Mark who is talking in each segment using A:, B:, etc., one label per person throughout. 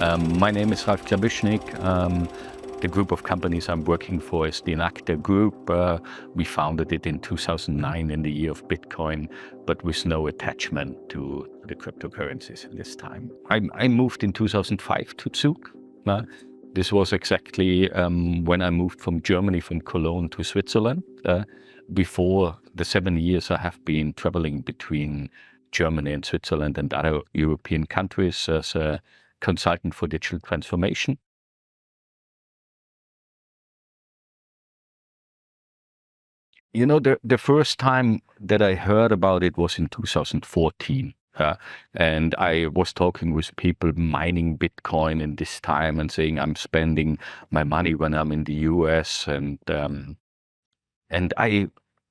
A: My name is Ralf Klabuschnik. The group of companies I'm working for is the Enacta Group. We founded it in 2009 in the year of Bitcoin, but with no attachment to the cryptocurrencies in this time. I moved in 2005 to Zug. This was exactly when I moved from Germany, from Cologne to Switzerland. Before the 7 years I have been traveling between Germany and Switzerland and other European countries as a consultant for digital transformation. You know, the first time that I heard about it was in 2014. And I was talking with people mining Bitcoin in this time and saying I'm spending my money when I'm in the US. And I'm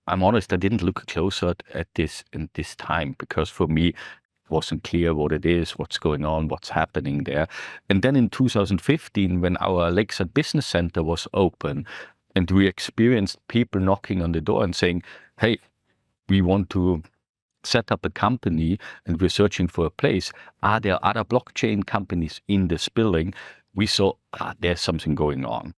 A: honest, I didn't look closer at this in this time because for me, it wasn't clear what it is, what's going on, what's happening there. And then in 2015, when our Lakeside Business Center was open, and we experienced people knocking on the door and saying, hey, we want to set up a company and we're searching for a place. Are there other blockchain companies in this building? We saw there's something going on.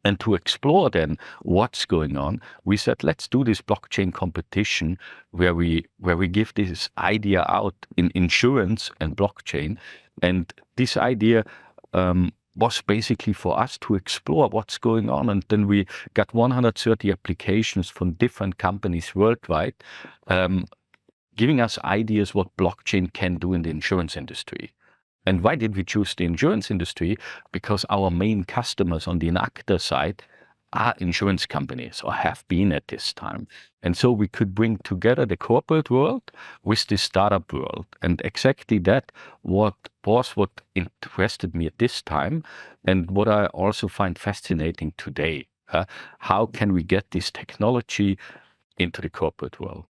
A: And to explore then what's going on, we said, let's do this blockchain competition where we give this idea out in insurance and blockchain. And this idea was basically for us to explore what's going on. And then we got 130 applications from different companies worldwide, giving us ideas what blockchain can do in the insurance industry. And why did we choose the insurance industry? Because our main customers on the Enacta side are insurance companies or have been at this time. And so we could bring together the corporate world with the startup world. And exactly that what interested me at this time and what I also find fascinating today. How can we get this technology into the corporate world?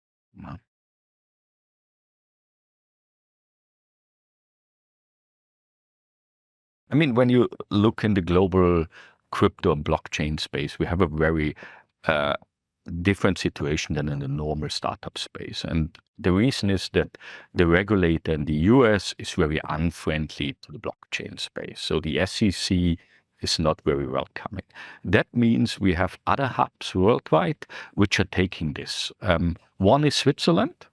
A: I mean, when you look in the global crypto and blockchain space, we have a very different situation than in the normal startup space. And the reason is that the regulator in the US is very unfriendly to the blockchain space. So the SEC is not very welcoming. That means we have other hubs worldwide which are taking this. One is Switzerland,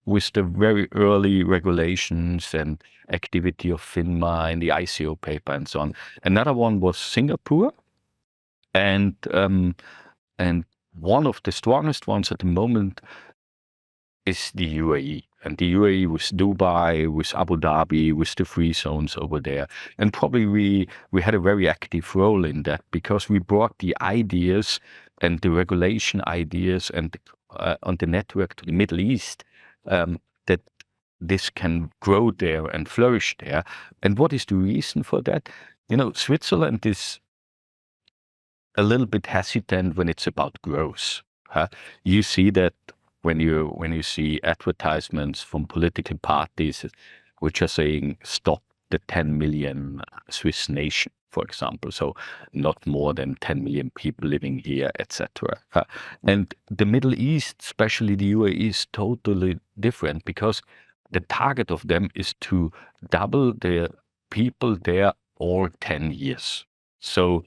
A: with the very early regulations and activity of FINMA and the ICO paper and so on. Another one was Singapore, and one of the strongest ones at the moment is the UAE. And the UAE with Dubai, with Abu Dhabi, with the free zones over there. And probably we had a very active role in that because we brought the ideas and the regulation ideas and on the network to the Middle East, that this can grow there and flourish there. And what is the reason for that? You know, Switzerland is a little bit hesitant when it's about growth. You see that when you see advertisements from political parties which are saying stop the 10 million Swiss nation, for example, so not more than 10 million people living here, etc. And the Middle East, especially the UAE, is totally different because the target of them is to double the people there all 10 years. So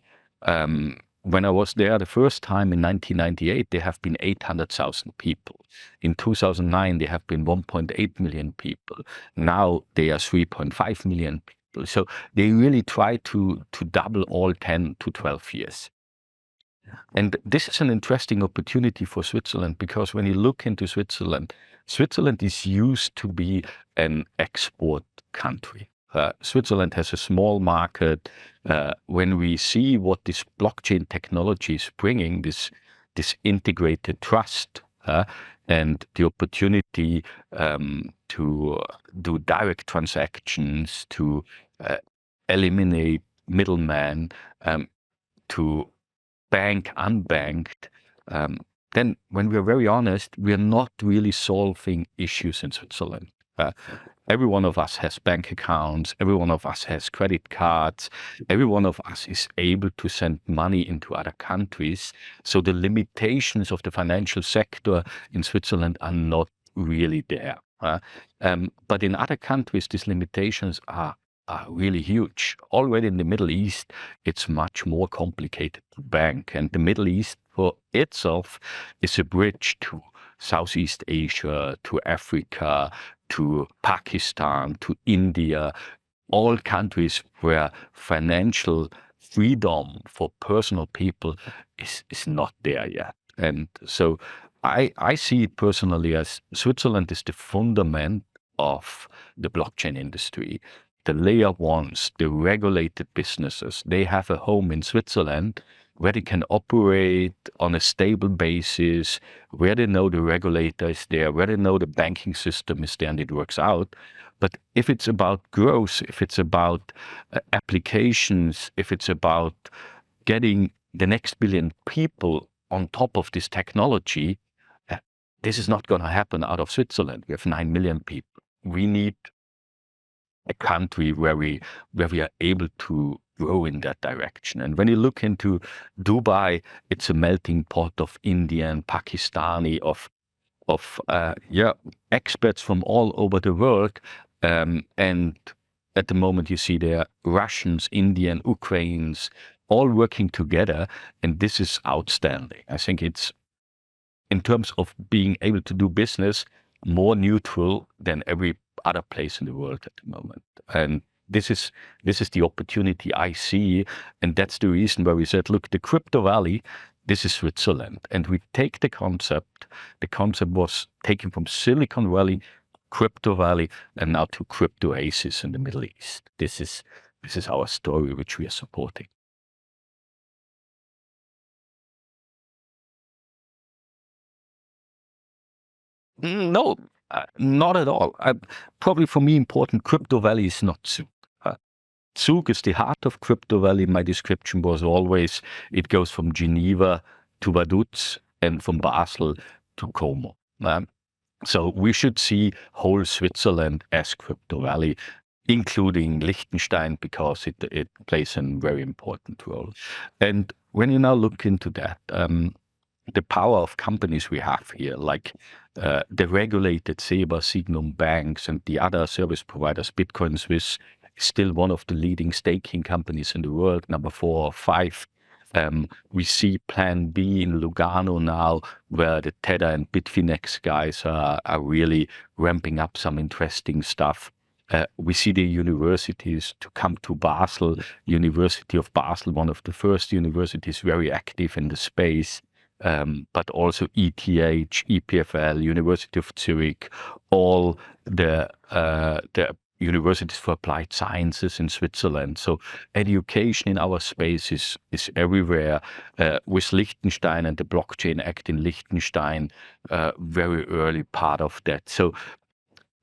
A: when I was there the first time in 1998, there have been 800,000 people. In 2009, there have been 1.8 million people. Now they are 3.5 million people. So they really try to double all 10 to 12 years. And this is an interesting opportunity for Switzerland because when you look into Switzerland, Switzerland is used to be an export country. Switzerland has a small market. When we see what this blockchain technology is bringing, this integrated trust and the opportunity to do direct transactions, to eliminate middlemen, to bank unbanked, then when we're very honest, we're not really solving issues in Switzerland. Every one of us has bank accounts. Every one of us has credit cards. Every one of us is able to send money into other countries. So the limitations of the financial sector in Switzerland are not really there. But in other countries, these limitations are are really huge. Already in the Middle East, it's much more complicated to bank. And the Middle East for itself is a bridge to Southeast Asia, to Africa, to Pakistan, to India, all countries where financial freedom for personal people is not there yet. And so I see it personally as Switzerland is the fundament of the blockchain industry. The layer ones, the regulated businesses, they have a home in Switzerland where they can operate on a stable basis, where they know the regulator is there, where they know the banking system is there and it works out. But if it's about growth, if it's about applications, if it's about getting the next billion people on top of this technology, uh, this is not going to happen out of Switzerland. We have 9 million people. We need a country where we are able to grow in that direction. And when you look into Dubai, it's a melting pot of Indian, Pakistani, of experts from all over the world. And at the moment, you see there Russians, Indian, Ukrainians, all working together, and this is outstanding. I think it's, in terms of being able to do business, more neutral than every other place in the world at the moment. And this is the opportunity I see, and that's the reason why we said, look, the crypto valley, this is Switzerland, and we take the concept. The concept was taken from Silicon Valley, Crypto Valley, and now to crypto oasis in the Middle East. This is our story, which we are supporting. No, not at all. Probably for me, important, Crypto Valley is not Zug. Zug is the heart of Crypto Valley. My description was always, it goes from Geneva to Vaduz and from Basel to Como. So we should see whole Switzerland as Crypto Valley, including Liechtenstein, because it plays a very important role. And when you now look into that, the power of companies we have here, like the regulated SEBA, Signum banks, and the other service providers, Bitcoin Swiss is still one of the leading staking companies in the world, number 4 or 5. We see Plan B in Lugano now, where the Tether and Bitfinex guys are really ramping up some interesting stuff. We see the universities to come to Basel. University of Basel, one of the first universities very active in the space, but also ETH, EPFL, University of Zurich, all the universities for applied sciences in Switzerland. So education in our space is everywhere. With Liechtenstein and the Blockchain Act in Liechtenstein, very early part of that. So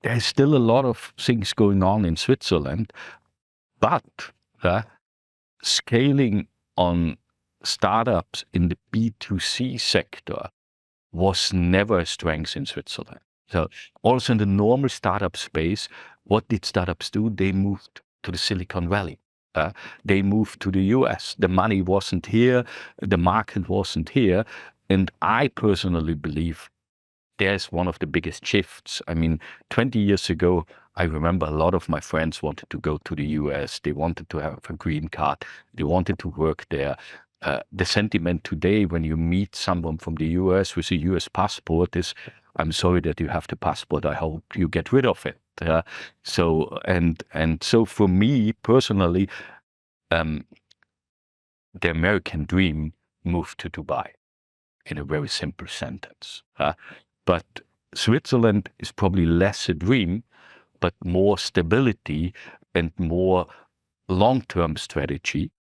A: there's still a lot of things going on in Switzerland, but scaling on startups in the B2C sector was never a strength in Switzerland. So also in the normal startup space, what did startups do? They moved to the Silicon Valley. They moved to the US. The money wasn't here. The market wasn't here. And I personally believe there's one of the biggest shifts. I mean, 20 years ago, I remember a lot of my friends wanted to go to the US. They wanted to have a green card. They wanted to work there. The sentiment today, when you meet someone from the US with a US passport, is, I'm sorry that you have the passport. I hope you get rid of it. So for me personally, the American dream moved to Dubai, in a very simple sentence. But Switzerland is probably less a dream, but more stability and more long-term strategy.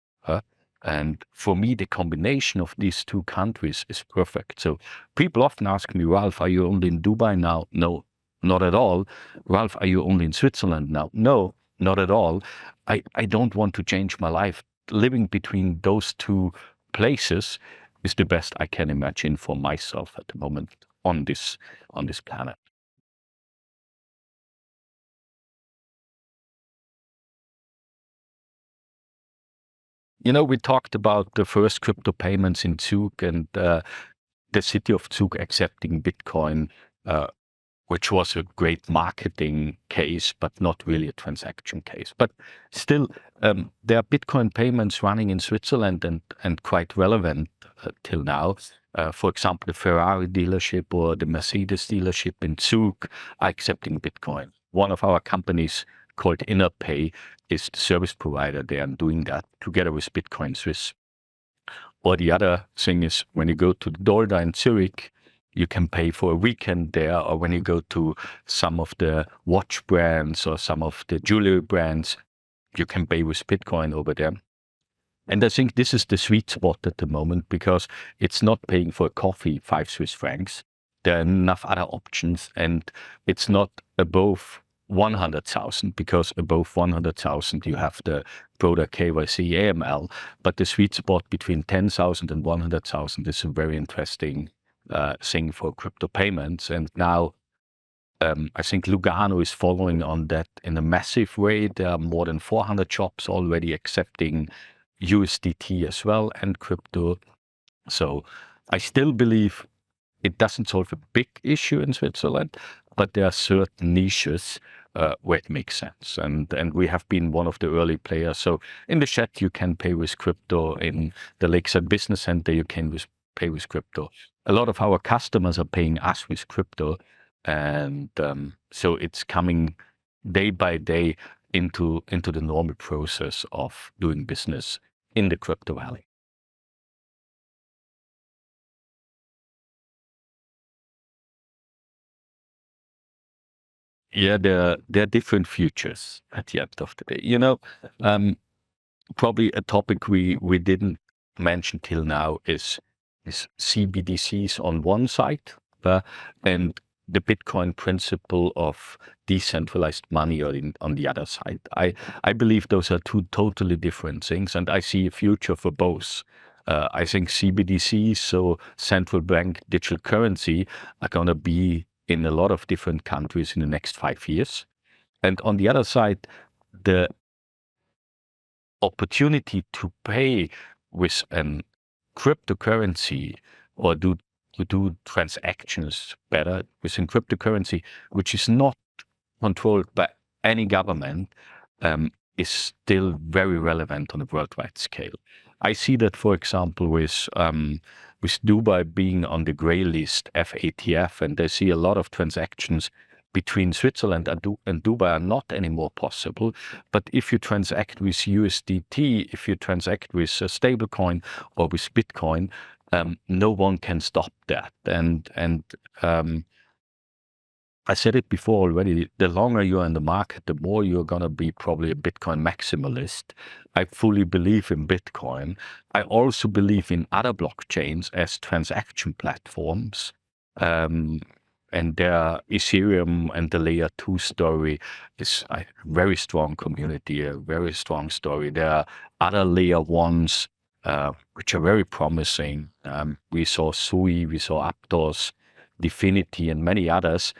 A: And for me, the combination of these two countries is perfect. So people often ask me, Ralph, are you only in Dubai now? No, not at all. Ralph, are you only in Switzerland now? No, not at all. I don't want to change my life. Living between those two places is the best I can imagine for myself at the moment on this planet. We talked about the first crypto payments in Zug and the city of Zug accepting Bitcoin. which was a great marketing case, but not really a transaction case. But still, there are Bitcoin payments running in Switzerland and quite relevant till now. For example, the Ferrari dealership or the Mercedes dealership in Zug are accepting Bitcoin. One of our companies called InnerPay is the service provider there and doing that together with Bitcoin Swiss. Or the other thing is when you go to the Dolda in Zurich, you can pay for a weekend there, or when you go to some of the watch brands or some of the jewelry brands, you can pay with Bitcoin over there. And I think this is the sweet spot at the moment because it's not paying for a coffee 5 Swiss francs. There are enough other options, and it's not above 100,000 because above 100,000 you have the product KYC AML, but the sweet spot between 10,000 and 100,000 is a very interesting thing for crypto payments. And now I think Lugano is following on that in a massive way. There are more than 400 shops already accepting USDT as well and crypto. So I still believe it doesn't solve a big issue in Switzerland, but there are certain niches where it makes sense. And we have been one of the early players. So in the chat, you can pay with crypto. In the Lakeside Business Center, you can pay with crypto. A lot of our customers are paying us with crypto. And so it's coming day by day into the normal process of doing business in the crypto valley. Yeah, there are different futures at the end of the day. Probably a topic we didn't mention till now is CBDCs on one side, and the Bitcoin principle of decentralized money on the other side. I believe those are two totally different things, and I see a future for both. I think CBDCs, so central bank digital currency, are going to be in a lot of different countries in the next 5 years. And on the other side, the opportunity to pay with an cryptocurrency or to do transactions better within cryptocurrency, which is not controlled by any government, is still very relevant on a worldwide scale. I see that, for example, with Dubai being on the gray list, FATF, and I see a lot of transactions between Switzerland and Dubai are not anymore possible. But if you transact with USDT, if you transact with a stablecoin or with Bitcoin, no one can stop that. And I said it before already, the longer you're in the market, the more you're going to be probably a Bitcoin maximalist. I fully believe in Bitcoin. I also believe in other blockchains as transaction platforms. And their Ethereum and the layer 2 story is a very strong community, a very strong story. There are other layer 1s, which are very promising. We saw Sui, we saw Aptos, Dfinity, and many others.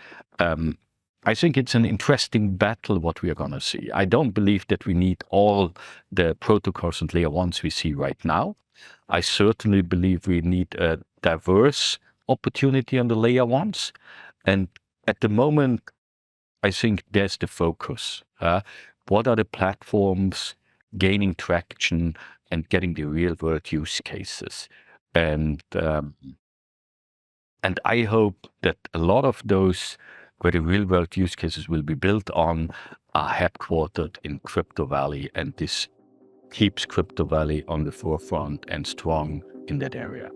A: I think it's an interesting battle what we are going to see. I don't believe that we need all the protocols and layer 1s we see right now. I certainly believe we need a diverse opportunity on the layer 1s. And at the moment, I think there's the focus. What are the platforms gaining traction and getting the real world use cases? And I hope that a lot of those where the real world use cases will be built on are headquartered in Crypto Valley, and this keeps Crypto Valley on the forefront and strong in that area.